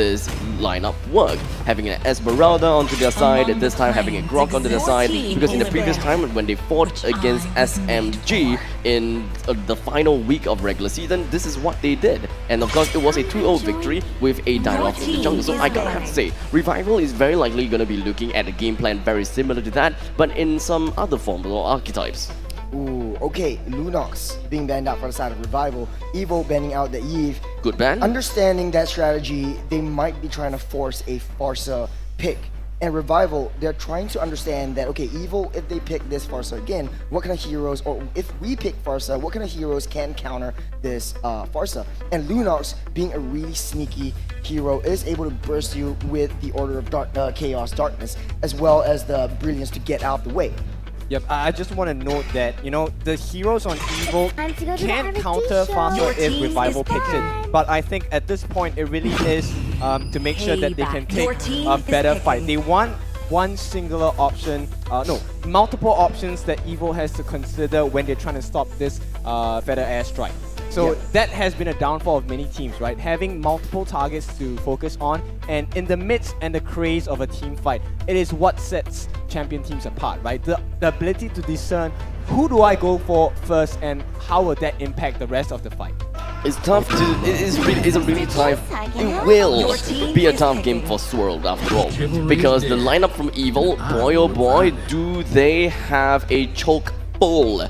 this lineup work. Having an Esmeralda onto their side, and this time having a Grok onto their side, because in the previous time when they fought against SMG in the final week of regular season, this is what they did. And of course, it was a 2-0 victory with a Dynamo in the jungle. So I gotta have to say, Revival is very likely gonna be looking at a game plan very similar to that, but in some other forms or archetypes. Ooh, okay, Lunox being banned out for the side of Revival, Evo banning out the Eve. Good ban. Understanding that strategy, they might be trying to force a Pharsa pick. And Revival, they're trying to understand that, okay, Evo, if they pick this Pharsa again, what kind of heroes, or if we pick Pharsa, what kind of heroes can counter this Pharsa? And Lunox, being a really sneaky hero, is able to burst you with the Order of Chaos Darkness, as well as the Brilliance to get out the way. Yep, I just want to note that, you know, the heroes on Evo can counter faster if Revival picks it. But I think at this point, it really is to make sure that they can take a better fight. They want one singular option, multiple options that Evo has to consider when they're trying to stop this Feather Airstrike. So that has been a downfall of many teams, right? Having multiple targets to focus on, and in the midst and the craze of a team fight, it is what sets champion teams apart, right? The ability to discern who do I go for first and how will that impact the rest of the fight. It's tough to, it's a really tough, it will be a tough game for Swirl after all, because the lineup from Evil, boy oh boy, do they have a choke full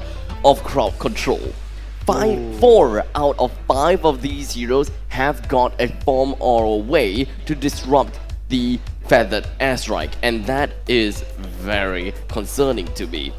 of crowd control. 4 out of 5 of these heroes have got a form or a way to disrupt the Feathered Airstrike, and that is very concerning to me.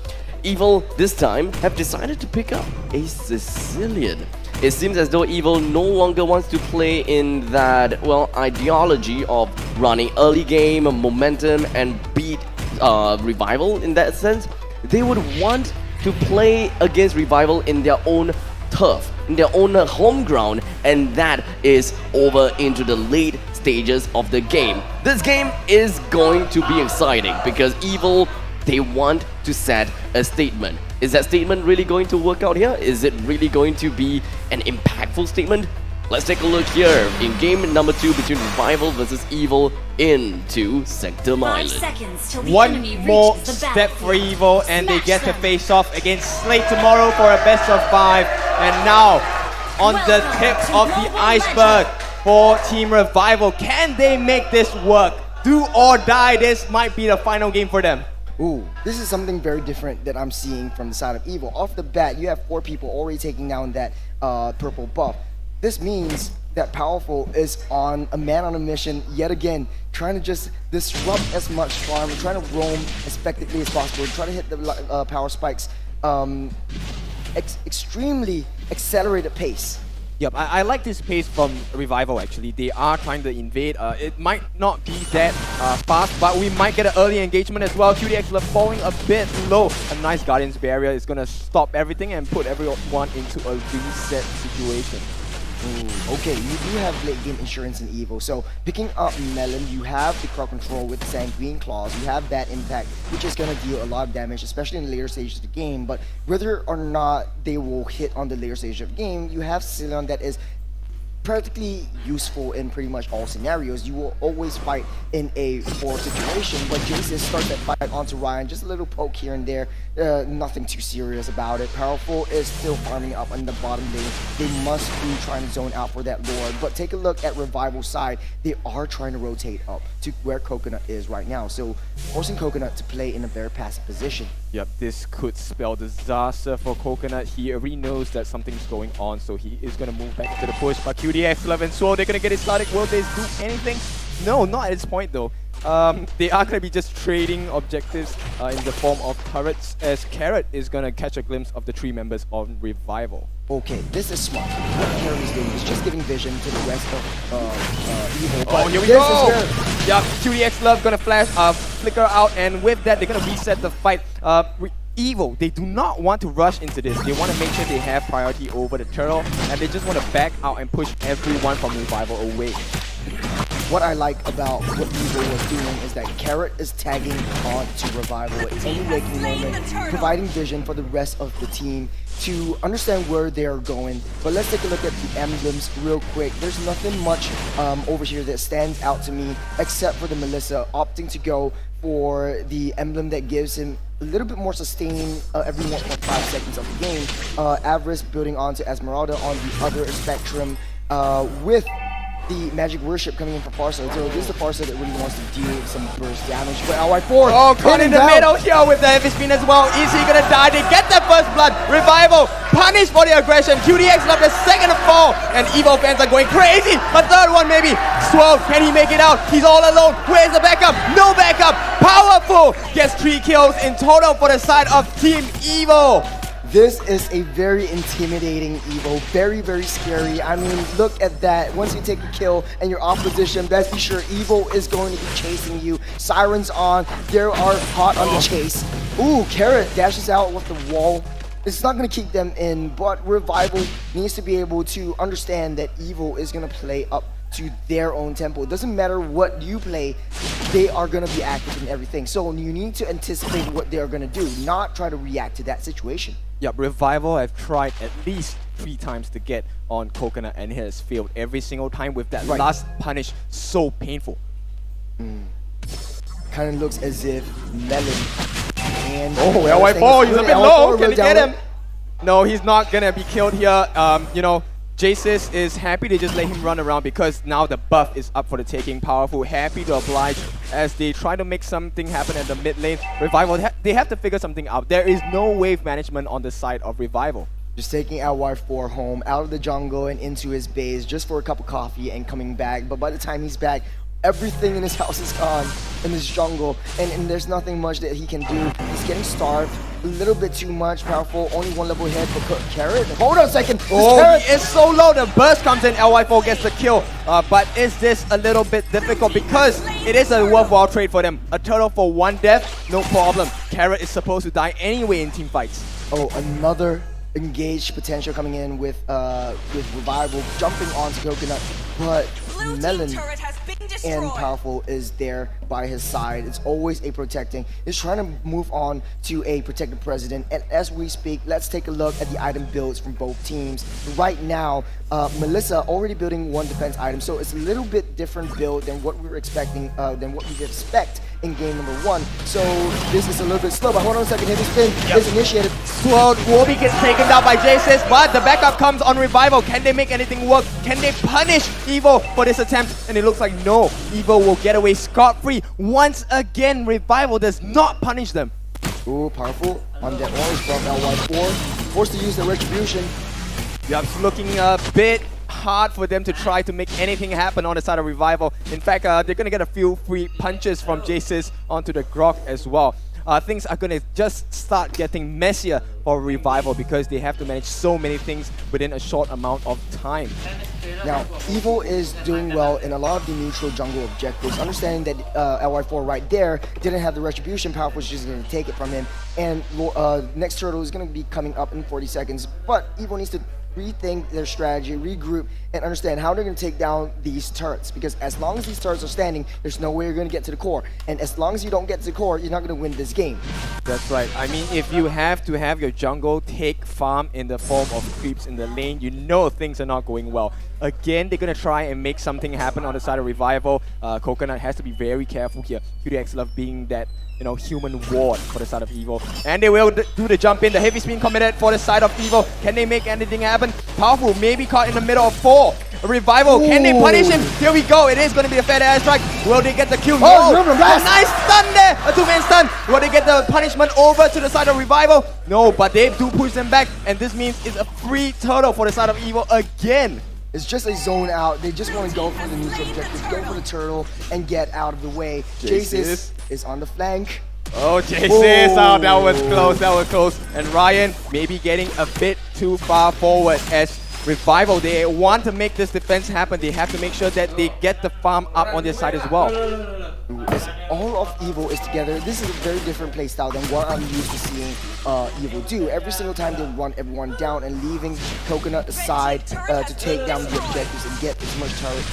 Evil this time have decided to pick up a Sicilian. It seems as though Evil no longer wants to play in that, well, ideology of running early game, momentum, and beat Revival in that sense. They would want to play against Revival in their own turf, in their own home ground, and that is over into the late stages of the game. This game is going to be exciting because Evil, they want to set a statement. Is that statement really going to work out here? Is it really going to be an impactful statement? Let's take a look here in game number 2 between Revival versus Evil into Sector Island. One more step for Evil and they get to face off against Slate tomorrow for a best of 5. And now, on the tip of the iceberg for Team Revival, can they make this work? Do or die, this might be the final game for them. Ooh, this is something very different that I'm seeing from the side of Evil. Off the bat, you have 4 people already taking down that purple buff. This means that Powerful is on a mission yet again, trying to just disrupt as much farm, trying to roam as effectively as possible, try to hit the power spikes extremely accelerated pace. Yep, I like this pace from Revival actually. They are trying to invade. It might not be that fast, but we might get an early engagement as well. QDX left falling a bit low. A nice Guardian's Barrier is going to stop everything and put everyone into a reset situation. Ooh, okay, you do have late game insurance in Evo, so picking up Melon, you have the crowd control with the Sanguine Claws, you have that impact, which is going to deal a lot of damage, especially in the later stages of the game, but whether or not they will hit on the later stage of the game, you have Sicilian that is practically useful in pretty much all scenarios. You will always fight in a 4 situation, but Jason starts that fight onto Ryan, just a little poke here and there, nothing too serious about it. Powerful is still farming up on the bottom lane. They must be trying to zone out for that Lord, but take a look at Revival's side. They are trying to rotate up to where Coconut is right now, so forcing Coconut to play in a very passive position. Yep, this could spell disaster for Coconut. He already knows that something's going on, so he is going to move back to the push. But QDX, Love and Sword, they're going to get it started. Will they do anything? No, not at this point though. They are going to be just trading objectives in the form of turrets, as Carrot is going to catch a glimpse of the 3 members on Revival. Okay, this is smart. What Carrot is doing is just giving vision to the rest of Evil. Oh, here we go! Yeah, QDX Love going to flash, flicker out, and with that, they're going to reset the fight. Evil, they do not want to rush into this. They want to make sure they have priority over the turtle, and they just want to back out and push everyone from Revival away. what I like about what Evil was doing is that Carrot is tagging on to Revival at any waking moment, providing vision for the rest of the team to understand where they're going. But let's take a look at the emblems real quick. There's nothing much over here that stands out to me except for the Melissa opting to go for the emblem that gives him a little bit more sustain every 1.5 seconds of the game. Avarice building onto Esmeralda on the other spectrum with the Magic Worship coming in for Parcel. So this is the Parcel that really wants to deal with some burst damage. But LY4 Oh, caught in the middle here with the heavy spin as well. Is he gonna die? They get the first blood. Revival punished for the aggression. QDX left the second fall, and Evo fans are going crazy. A third one maybe. Swirl, can he make it out? He's all alone. Where's the backup? No backup. Powerful gets 3 kills in total for the side of Team Evo. This is a very intimidating Evo, very, very scary. I mean, look at that. Once you take a kill and you're off position, best be sure Evo is going to be chasing you. Sirens on, they are hot on the chase. Ooh, Carrot dashes out with the wall. It's not going to keep them in, but Revival needs to be able to understand that Evo is going to play up to their own tempo. It doesn't matter what you play, they are going to be active in everything. So you need to anticipate what they are going to do, not try to react to that situation. Yeah, Revival have tried at least 3 times to get on Coconut, and he has failed every single time with that last punish so painful. Kind of looks as if Melon and LY4, he's a bit low. Can he get him? No, he's not gonna be killed here. You know, Jace's is happy to just let him run around because now the buff is up for the taking. Powerful, happy to oblige as they try to make something happen at the mid lane. Revival, they have to figure something out. There is no wave management on the side of Revival. Just taking LY4 home, out of the jungle and into his base just for a cup of coffee and coming back. But by the time he's back, everything in his house is gone in this jungle, and there's nothing much that he can do. He's getting starved a little bit too much. Powerful, only 1 level ahead for Carrot. Hold on a second. Oh, he is so low. The burst comes in. LY4 gets the kill. But is this a little bit difficult? Because it is a worthwhile trade for them. A turtle for 1 death, no problem. Carrot is supposed to die anyway in team fights. Oh, another engaged potential coming in with Revival jumping onto Coconut, but Melon and Powerful is there by his side. It's always a protecting. He's trying to move on to a protected president, and as we speak, let's take a look at the item builds from both teams. Right now, Melissa already building 1 defense item, so it's a little bit different build than what we were expecting, than what we expect in game number 1. So this is a little bit slow, but hold on a second. Heavy spin is initiated. Swirl, Warby gets taken down by Jace's, but the backup comes on Revival. Can they make anything work? Can they punish Evo for this attempt? And it looks like no. Evo will get away scot-free. Once again, Revival does not punish them. Ooh, Powerful on that orange from LY4. Forced to use the Retribution. Yeah, it's looking a bit hard for them to try to make anything happen on the side of Revival. In fact, they're going to get a few free punches from Jace's onto the Grok as well. Things are going to just start getting messier for Revival because they have to manage so many things within a short amount of time. Now, Evil is doing well in a lot of the neutral jungle objectives, understanding that LY4 right there didn't have the Retribution. Powerful was just going to take it from him, and next turtle is going to be coming up in 40 seconds, but Evil needs to rethink their strategy, regroup, and understand how they're going to take down these turrets. Because as long as these turrets are standing, there's no way you're going to get to the core. And as long as you don't get to the core, you're not going to win this game. That's right. I mean, if you have to have your jungle take farm in the form of creeps in the lane, you know things are not going well. Again, they're going to try and make something happen on the side of Revival. Coconut has to be very careful here. QDX love being that, you know, human ward for the side of Evo. And they will do the jump in. The heavy spin committed for the side of Evo. Can they make anything happen? Powerful, maybe caught in the middle of 4. A Revival, can they punish him? Here we go. It is going to be a fair airstrike. Will they get the kill? Oh, no. Nice stun there. A 2-man stun. Will they get the punishment over to the side of Revival? No, but they do push them back. And this means it's a free turtle for the side of Evo again. It's just a zone out. They just want to go for the neutral objective, go for the turtle, and get out of the way. Jace's is on the flank. Oh, Jace's out. That was close. That was close. And Ryan maybe getting a bit too far forward as Revival, they want to make this defense happen. They have to make sure that they get the farm up on their side as well. As all of Evo is together, this is a very different playstyle than what I'm used to seeing Evo do. Every single time they run everyone down and leaving Coconut aside to take down the objectives and get as much turret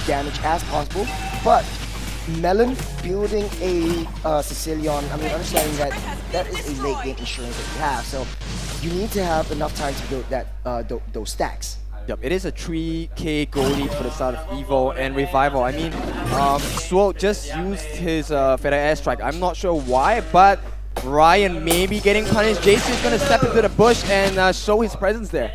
damage as possible. But Melon building a Sicilian, I mean, understanding that that is a late game insurance that you have, so you need to have enough time to build that those stacks. Yep, it is a 3k goal lead for the start of Evo and Revival. I mean, Swole just used his Feather Airstrike. I'm not sure why, but Ryan may be getting punished. Jason is going to step into the bush and show his presence there.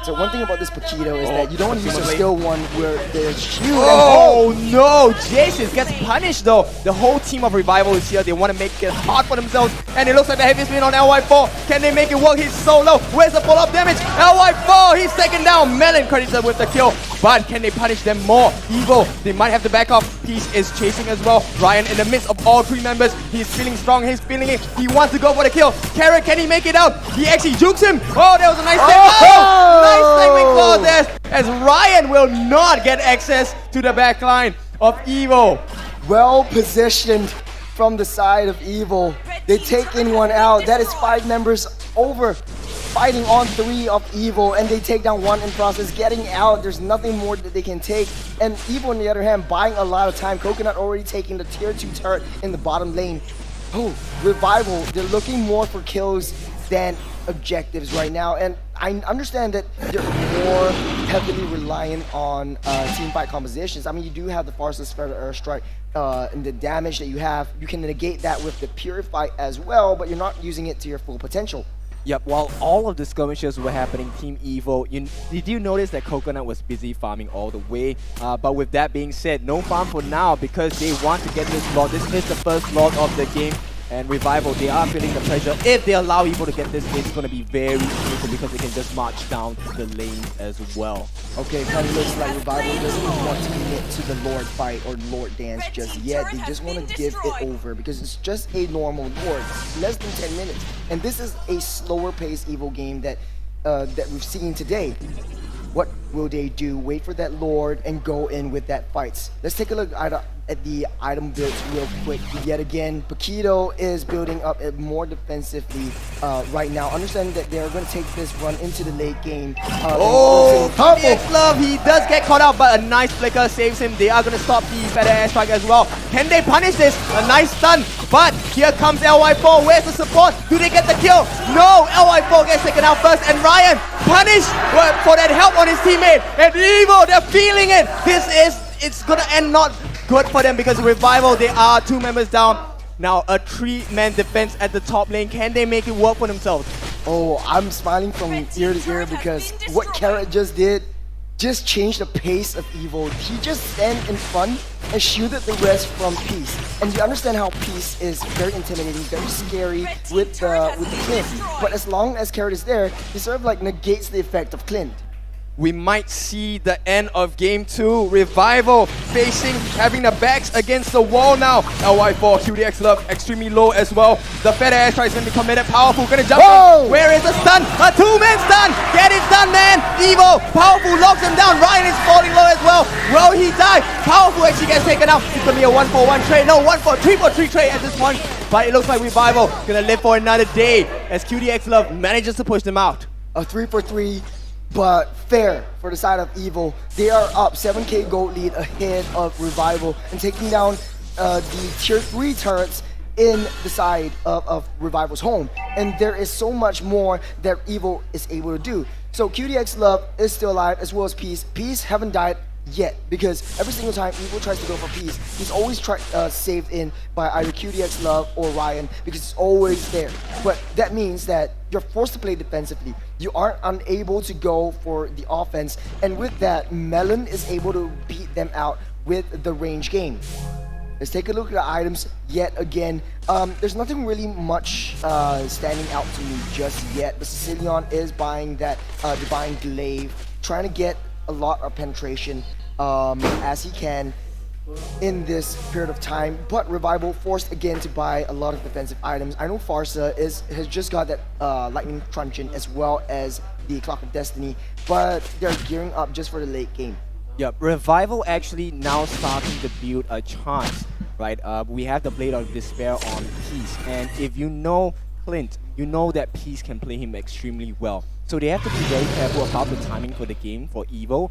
So one thing about this Paquito is that you don't want to use a skill one where the shield Oh no! Jason gets punished though. The whole team of Revival is here. They want to make it hard for themselves. And it looks like the heavy spin on LY4. Can they make it work? He's so low. Where's the follow-up damage? LY4, he's taken down. Melon credited with the kill. But can they punish them more? Evo, they might have to back off. Peace is chasing as well. Ryan in the midst of all three members. He's feeling strong. He's feeling it. He wants to go for the kill. Carrot, can he make it out? He actually jukes him. Oh, that was a nice step. Oh! Nice segment claw there, as Ryan will not get access to the backline of Evo. Well positioned from the side of Evo. They take in one out. That is 5 members over, fighting on 3 of Evo, and they take down 1 in process, getting out. There's nothing more that they can take. And Evo, on the other hand, buying a lot of time. Coconut already taking the tier 2 turret in the bottom lane. Oh, Revival, they're looking more for kills than objectives right now, and I understand that they're more heavily reliant on team fight compositions. I mean, you do have the Farsa's Feather Airstrike and the damage that you have. You can negate that with the Purify as well, but you're not using it to your full potential. Yep, while all of the skirmishes were happening, Team Evo, did you notice that Coconut was busy farming all the way? But with that being said, no farm for now because they want to get this Lord. This is the first Lord of the game. And Revival, they are feeling the pressure. If they allow Evo to get this game, it's going to be very painful because they can just march down the lane as well. Okay, kind of looks like Revival doesn't want to commit to the Lord fight or Lord dance just yet. They just want to give it over because it's just a normal Lord. Less than 10 minutes. And this is a slower paced Evo game that we've seen today. What will they do? Wait for that Lord and go in with that fights. Let's take a look at the item builds real quick. Yet again, Paquito is building up it more defensively right now. Understanding that they're going to take this run into the late game. Love, he does get caught out, but a nice flicker saves him. They are going to stop the Feather Airstrike as well. Can they punish this? A nice stun, but here comes LY4. Where's the support? Do they get the kill? No, LY4 gets taken out first, and Ryan punished for that help on his teammate. And Evo, they're feeling it. It's going to end not good for them because Revival, they are 2 members down. Now a 3-man defense at the top lane. Can they make it work for themselves? Oh, I'm smiling from ear to ear because what Carrot just did just changed the pace of Evo. He just stand in front and shielded the rest from Peace. And you understand how Peace is very intimidating, very scary with the Clint. But as long as Carrot is there, he sort of like negates the effect of Clint. We might see the end of game 2. Revival having the backs against the wall now. LY4, QDX Love extremely low as well. The Feather Airstrike is going to be committed. Powerful gonna jump in. Where is the stun? A 2-man stun. Get it done, man. Evo, Powerful locks him down. Ryan is falling low as well. Will he die? Powerful actually gets taken out. It's going to be a 1-for-1 trade. No, 3-for-3 trade at this point. But it looks like Revival going to live for another day as QDX Love manages to push them out. A 3-for-3. But fair for the side of Evo. They are up 7k gold lead ahead of Revival and taking down the tier 3 turrets in the side of Revival's home. And there is so much more that Evo is able to do. So QDX Love is still alive as well as Peace. Peace haven't died yet because every single time Evo tries to go for Peace, he's always saved in by either QDX Love or Ryan because it's always there. But that means that you're forced to play defensively. You aren't unable to go for the offense, and with that, Melon is able to beat them out with the range game. Let's take a look at the items yet again. There's nothing really much standing out to me just yet. The Sicilian is buying that Divine Glaive, trying to get a lot of penetration as he can in this period of time, but Revival forced again to buy a lot of defensive items. I know Farsa has just got that Lightning Truncheon as well as the Clock of Destiny, but they're gearing up just for the late game. Yeah, Revival actually now starting to build a chance, right? We have the Blade of Despair on Peace, and if you know Clint, you know that Peace can play him extremely well. So they have to be very careful about the timing for the game for Evo.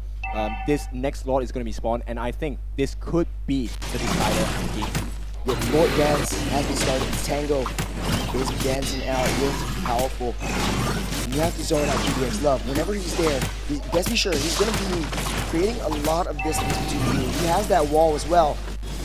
This next Lord is going to be spawned, and I think this could be the decider of the game. With Lord Gans has been started to tango. He's dancing out, real powerful. You have to zone out QDX Love. Whenever he's there, let's be sure he's going to be creating a lot of distance between you. He has that wall as well.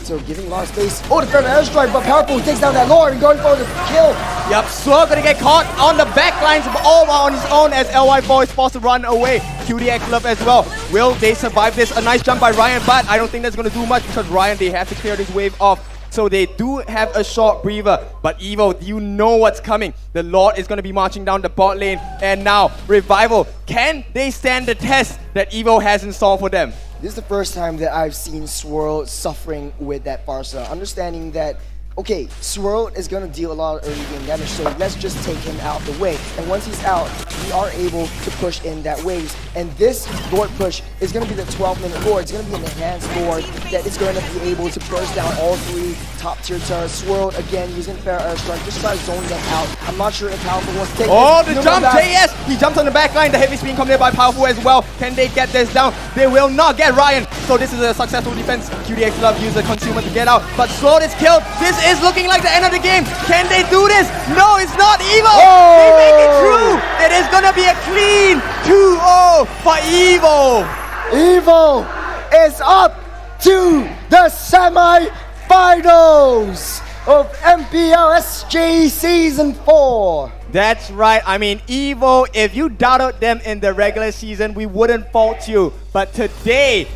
So giving a lot of space. Oh, the third airstrike, but Powerful takes down that Lord and going for the kill. Yep, Swirl gonna get caught on the back lines all on his own as LY4 is forced to run away. QDX Love as well. Will they survive this? A nice jump by Ryan, but I don't think that's gonna do much because Ryan, they have to clear this wave off. So they do have a short breather, but Evo, you know what's coming. The Lord is going to be marching down the bot lane, and now Revival, can they stand the test that Evo has in store for them? This is the first time that I've seen Swirl suffering with that Pharsa, understanding that, okay, Swirl is going to deal a lot of early game damage, so let's just take him out the way. And once he's out, we are able to push in that waves. And this Lord push is going to be the 12-minute Lord. It's going to be an enhanced Lord that is going to be able to burst down all three top-tier turrets. Swirl, again, using Fair Airstrike, just try to zone them out. I'm not sure if Powerful wants to take Oh, this. the jump, JS! He jumps on the back line, the heavy spin coming there by Powerful as well. Can they get this down? They will not get Ryan. So this is a successful defense. QDX Love use the consumer to get out, but Sword is killed. This is looking like the end of the game. Can they do this? No, it's not Evo! Oh! They make it through! It is gonna be a clean 2-0 for Evo! Evo is up to the semi-finals of MPL SG Season 4. That's right. I mean, Evo, if you doubted them in the regular season, we wouldn't fault you. But today,